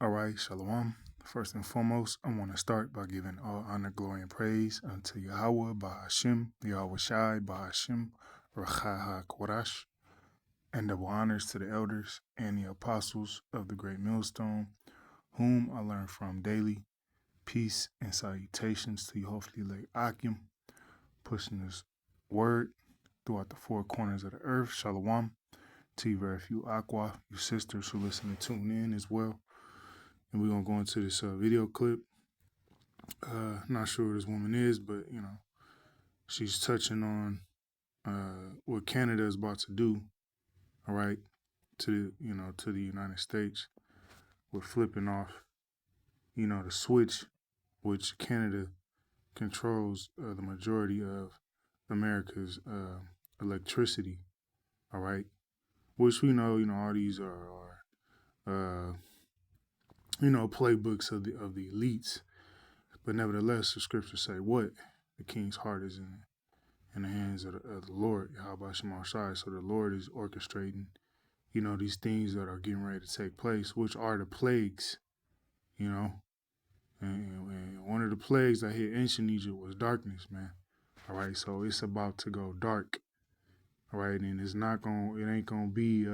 All right, Shalom. First and foremost, I want to start by giving all honor, glory, and praise unto Yahweh, Bahashim, Yahweh Shai, Bahashim, Rachaha Korash, and double honors to the elders and the apostles of the great millstone, whom I learn from daily. Peace and salutations to Yehoshua Akim, pushing this word throughout the four corners of the earth. Shalom to you, very few Aqua, you sisters who listen and tune in as well. And we're going to go into this video clip. Not sure who this woman is, but, she's touching on what Canada is about to do, all right, to the United States. We're flipping off, the switch, which Canada controls the majority of America's electricity, all right, which we know, all these are playbooks of the elites. But nevertheless, the scriptures say what? The king's heart is in the hands of the Lord, Yahweh Shema Shai. So the Lord is orchestrating, these things that are getting ready to take place, which are the plagues, And one of the plagues that hit ancient Egypt was darkness, man. All right, so it's about to go dark. All right, and it ain't gonna be, it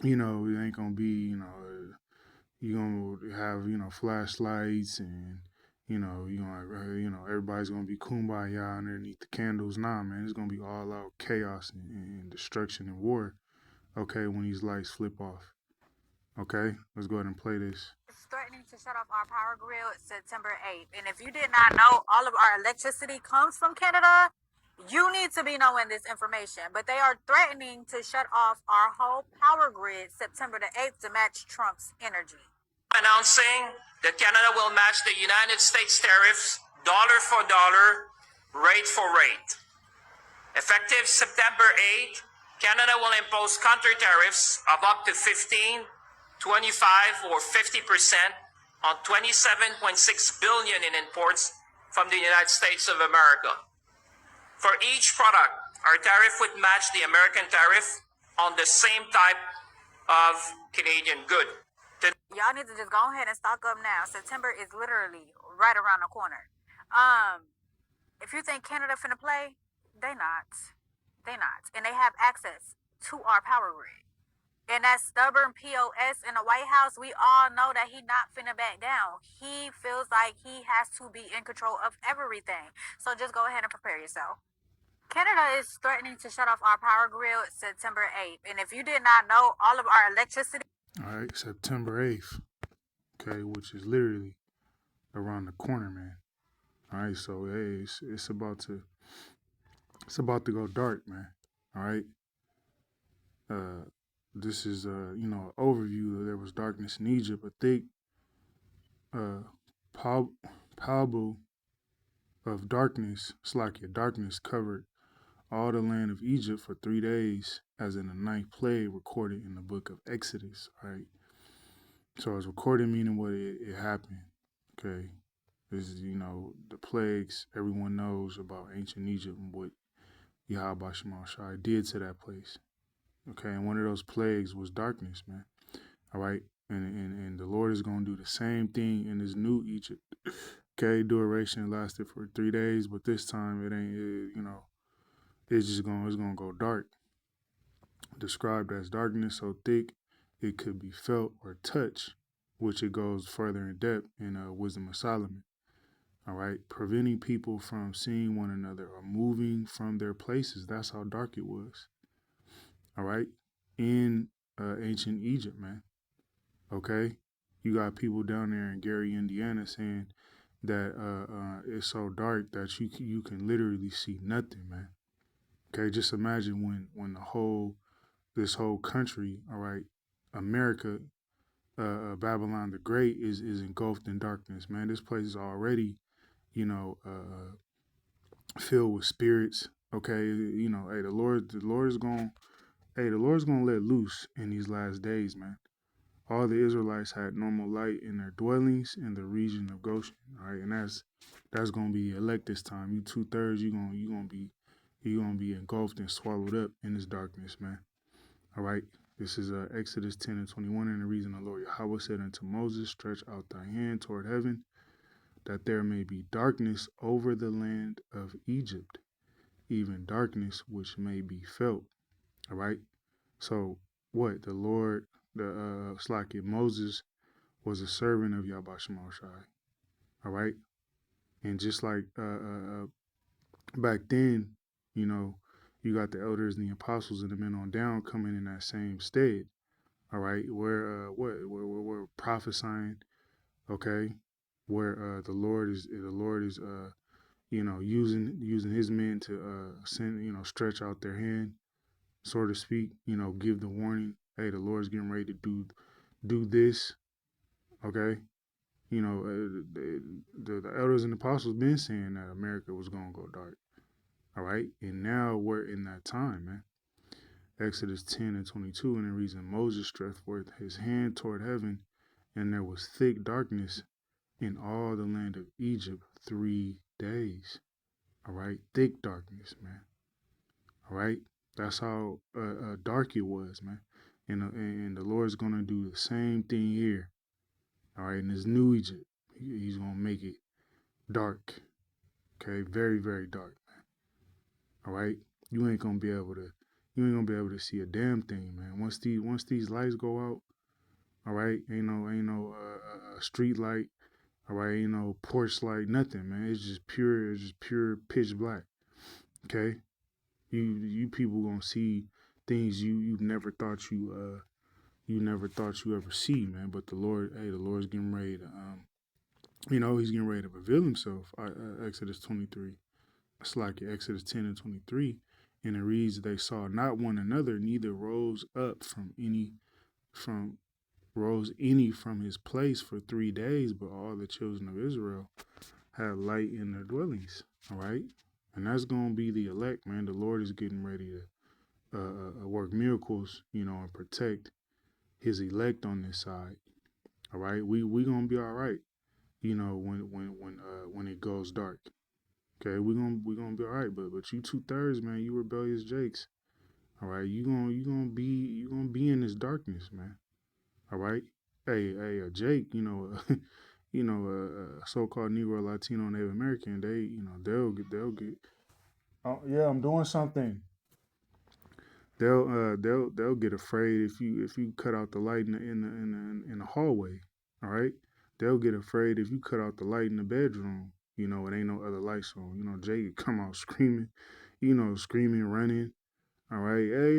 ain't gonna be, you're gonna have, flashlights and everybody's gonna be kumbaya underneath the candles. Nah, man, it's gonna be all out chaos and destruction and war. Okay, when these lights flip off. Okay, let's go ahead and play this. It's threatening to shut off our power grid September 8th. And if you did not know, all of our electricity comes from Canada. You need to be knowing this information. But they are threatening to shut off our whole power grid September the 8th to match Trump's energy. Announcing that Canada will match the United States tariffs dollar for dollar, rate for rate. Effective September 8th, Canada will impose counter tariffs of up to 15, 25, or 50% on $27.6 billion in imports from the United States of America. For each product, our tariff would match the American tariff on the same type of Canadian good. Y'all need to just go ahead and stock up now. September is literally right around the corner. If you think Canada finna play, they not. And they have access to our power grid. And that stubborn POS in the White House, we all know that he not finna back down. He feels like he has to be in control of everything. So just go ahead and prepare yourself. Canada is threatening to shut off our power grid September 8th. And if you did not know, all of our electricity... All right, September 8th, okay, which is literally around the corner, man. All right, so hey, it's about to go dark, man. All right. This is an overview. There was darkness in Egypt. I think palbo of darkness, Slakia, darkness covered all the land of Egypt for 3 days, as in the ninth plague recorded in the book of Exodus. Right. So it's recorded, meaning what it happened. Okay. This is, the plagues everyone knows about ancient Egypt and what Yahweh Shema Shai did to that place. Okay, and one of those plagues was darkness, man. All right, and the Lord is going to do the same thing in this new Egypt. Okay, duration lasted for 3 days, but this time it's going to go dark. Described as darkness so thick it could be felt or touched, which it goes further in depth in Wisdom of Solomon. All right, preventing people from seeing one another or moving from their places. That's how dark it was. All right, in ancient Egypt, man. Okay, you got people down there in Gary, Indiana, saying that it's so dark that you can literally see nothing, man. Okay, just imagine when this whole country, all right, America, Babylon the Great is engulfed in darkness, man. This place is already, filled with spirits. Okay, hey, the Lord's gonna let loose in these last days, man. All the Israelites had normal light in their dwellings in the region of Goshen. All right, and that's gonna be elect this time. You 2/3, you're gonna be engulfed and swallowed up in this darkness, man. All right, This is Exodus 10 and 21. And the reason the Lord Yahweh said unto Moses, stretch out thy hand toward heaven, that there may be darkness over the land of Egypt, even darkness which may be felt. All right. So what? The Lord, Moses was a servant of Yahweh Shai. All right. And just like back then, you know, you got the elders and the apostles and the men on down coming in that same stead. All right. Where we're prophesying, okay, where the Lord is using his men to send, stretch out their hand, so to speak, give the warning, hey, the Lord's getting ready to do this, okay? The elders and apostles been saying that America was going to go dark, all right? And now we're in that time, man. Exodus 10 and 22, and the reason Moses stretched forth his hand toward heaven, and there was thick darkness in all the land of Egypt 3 days. All right, thick darkness, man. All right, that's how dark it was, man. And the Lord's gonna do the same thing here. All right, in this new Egypt, He's gonna make it dark. Okay, very, very dark, man. All right, you ain't gonna be able to see a damn thing, man. Once these lights go out, all right, ain't no street light. All right, ain't no porch light, nothing, man. It's just pure pitch black. Okay, you people gonna see things you never thought you ever see, man. But the Lord's getting ready to he's getting ready to reveal himself. Exodus 23, it's like Exodus 10 and 23, and it reads, they saw not one another, neither rose any from his place for 3 days, but all the children of Israel had light in their dwellings. All right, and that's gonna be the elect, man. The Lord is getting ready to work miracles, and protect his elect on this side. All right, we gonna be all right, when it goes dark. Okay, we gonna be all right. But you 2/3, man, you rebellious Jakes. All right, you gonna be in this darkness, man. All right. Hey, Jake, so-called Negro, Latino, Native American, they'll get. Oh yeah, I'm doing something. They'll get afraid if you cut out the light in the hallway. All right. They'll get afraid if you cut out the light in the bedroom. It ain't no other lights on. Jake come out screaming, screaming, running. All right. Hey,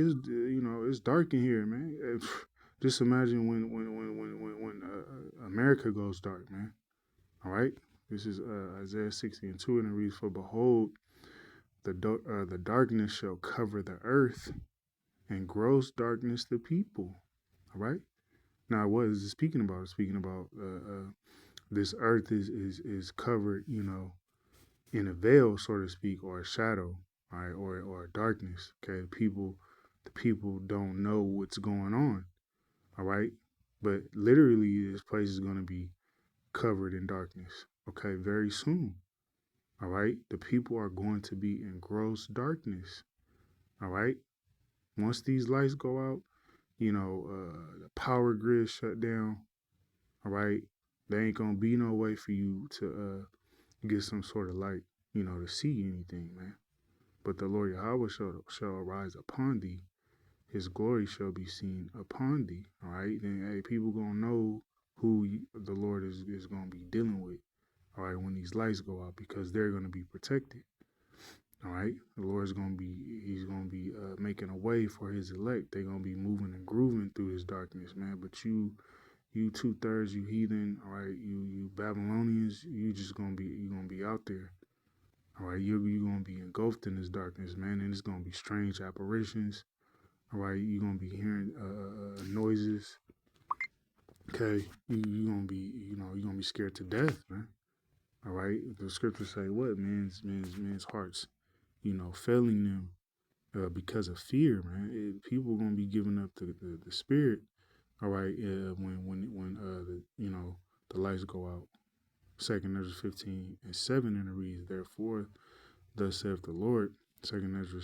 it's dark in here, man. Just imagine when America goes dark, man. All right. This is Isaiah 60 and 2, and it reads, for behold, the darkness shall cover the earth, and gross darkness the people. All right. Now, what is it speaking about? It's speaking about this earth is covered, in a veil, so to speak, or a shadow, all right, or a darkness. Okay, the people don't know what's going on. All right, but literally, this place is going to be covered in darkness. Okay, very soon. All right, the people are going to be in gross darkness. All right, once these lights go out, the power grid shut down. All right, there ain't gonna be no way for you to get some sort of light, to see anything, man. But the Lord Yahweh shall arise upon thee. His glory shall be seen upon thee. All right, then hey, people gonna know who the Lord is gonna be dealing with. All right, when these lights go out, because they're gonna be protected. All right, the Lord's he's gonna be making a way for his elect. They're gonna be moving and grooving through this darkness, man. But you 2/3, you heathen, all right, you Babylonians, you gonna be out there. All right, you're gonna be engulfed in this darkness, man, and it's gonna be strange apparitions. All right, you're gonna be hearing noises. Okay, you're gonna be scared to death, man. All right, the scriptures say what? Men's hearts, failing them because of fear, man. People gonna be giving up the spirit. All right, when the lights go out. 2nd Ezra 15 and 7, and it reads, therefore, thus saith the Lord. 2nd Ezra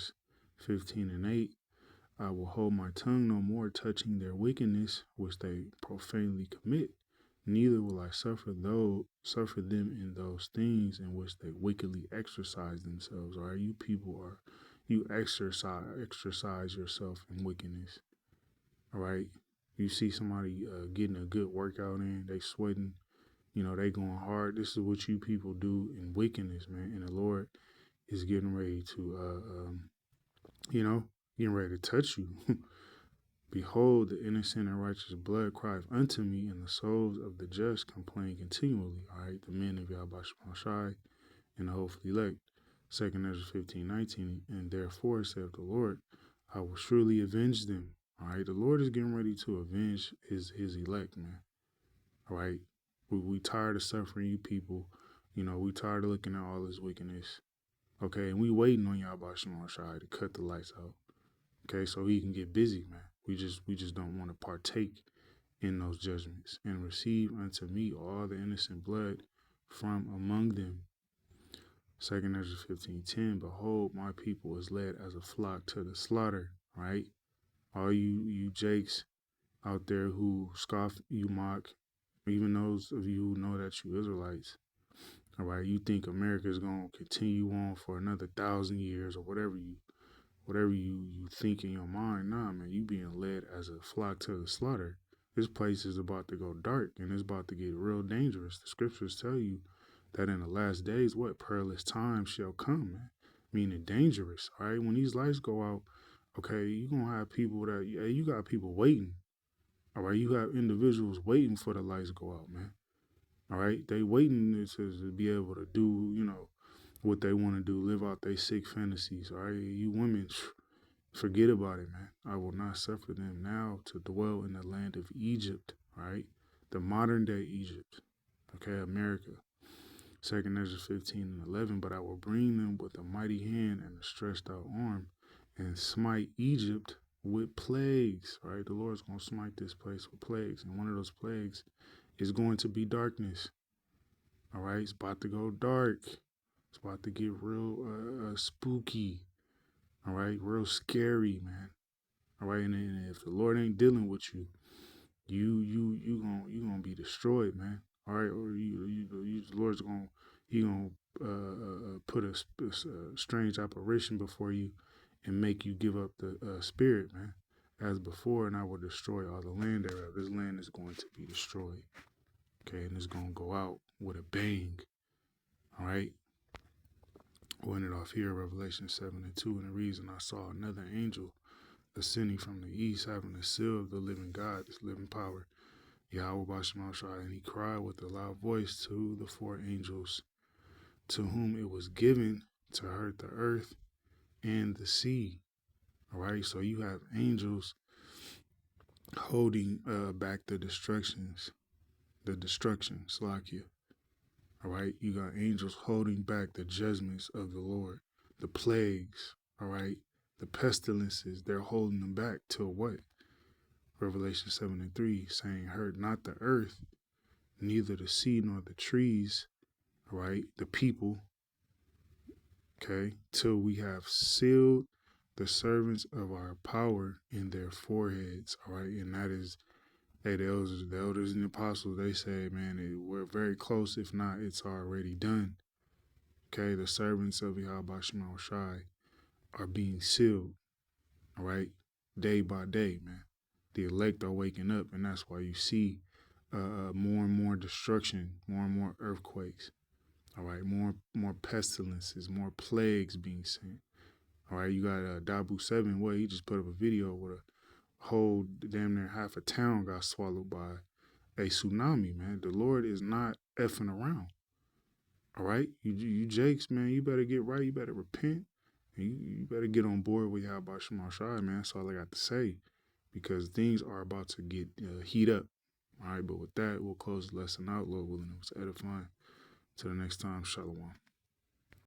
15 and 8, I will hold my tongue no more touching their wickedness, which they profanely commit. Neither will I suffer them in those things in which they wickedly exercise themselves. All right, you people you exercise yourself in wickedness. All right, you see somebody getting a good workout in, they sweating, they going hard. This is what you people do in wickedness, man. And the Lord is getting ready to, getting ready to touch you. Behold, the innocent and righteous blood crieth unto me, and the souls of the just complain continually. All right, the men of Yahweh Shai and the hopefully elect. 2nd Ezra 15:19. And therefore, saith the Lord, I will surely avenge them. All right, the Lord is getting ready to avenge his elect, man. All right, we tired of suffering, you people. We tired of looking at all this wickedness. Okay, and we waiting on Yahweh Shai to cut the lights out. Okay, so he can get busy, man. We just don't want to partake in those judgments and receive unto me all the innocent blood from among them. 2nd Ezra 15:10. Behold, my people is led as a flock to the slaughter. Right, all you jakes out there who scoff, you mock, even those of you who know that you Israelites. All right, you think America is gonna continue on for another 1,000 years or whatever you think in your mind. Nah, man, you being led as a flock to the slaughter. This place is about to go dark and it's about to get real dangerous. The scriptures tell you that in the last days, what perilous times shall come, man. Meaning dangerous, all right? When these lights go out, okay, you're going to have people you got people waiting, all right? You got individuals waiting for the lights to go out, man. All right? They waiting to be able to do, what they want to do, live out their sick fantasies, all right? You women, forget about it, man. I will not suffer them now to dwell in the land of Egypt, right? The modern day Egypt, okay, America. 2nd Ezra 15:11. But I will bring them with a mighty hand and a stretched out arm and smite Egypt with plagues, right? The Lord's going to smite this place with plagues. And one of those plagues is going to be darkness, all right? It's about to go dark. It's about to get real spooky, all right? Real scary, man. All right, and if the Lord ain't dealing with you, you gonna be destroyed, man. All right, or the Lord's gonna put a strange apparition before you and make you give up the spirit, man, as before, and I will destroy all the land thereof. This land is going to be destroyed, okay, and it's gonna go out with a bang. All right. We'll end it off here, Revelation 7:2, and it reads, and I saw another angel ascending from the east, having the seal of the living God, this living power, Yahweh Bashim Shai, and he cried with a loud voice to the 4 angels, to whom it was given to hurt the earth and the sea. All right, so you have angels holding back the destruction, Slakia. All right, you got angels holding back the judgments of the Lord, the plagues, all right, the pestilences, they're holding them back till what? Revelation 7:3, saying, hurt not the earth, neither the sea nor the trees, all right, the people, okay, till we have sealed the servants of our power in their foreheads, all right, and that is, hey, the elders and the apostles, they say, man, we're very close, if not, it's already done, okay, the servants of Yahweh Shema Shai are being sealed, all right, day by day, man. The elect are waking up, and that's why you see more and more destruction, more and more earthquakes, all right, more pestilences, more plagues being sent, all right. You got Dabu 7, he just put up a video with a whole damn near half a town got swallowed by a tsunami, man. The Lord is not effing around, all right. You jakes, man, you better get right, you better repent, and you better get on board with Yahweh Shema Shai, man. That's all I got to say, because things are about to get heat up. All right, but with that, we'll close the lesson out. Lord willing, it was edifying. Till the next time, Shalom.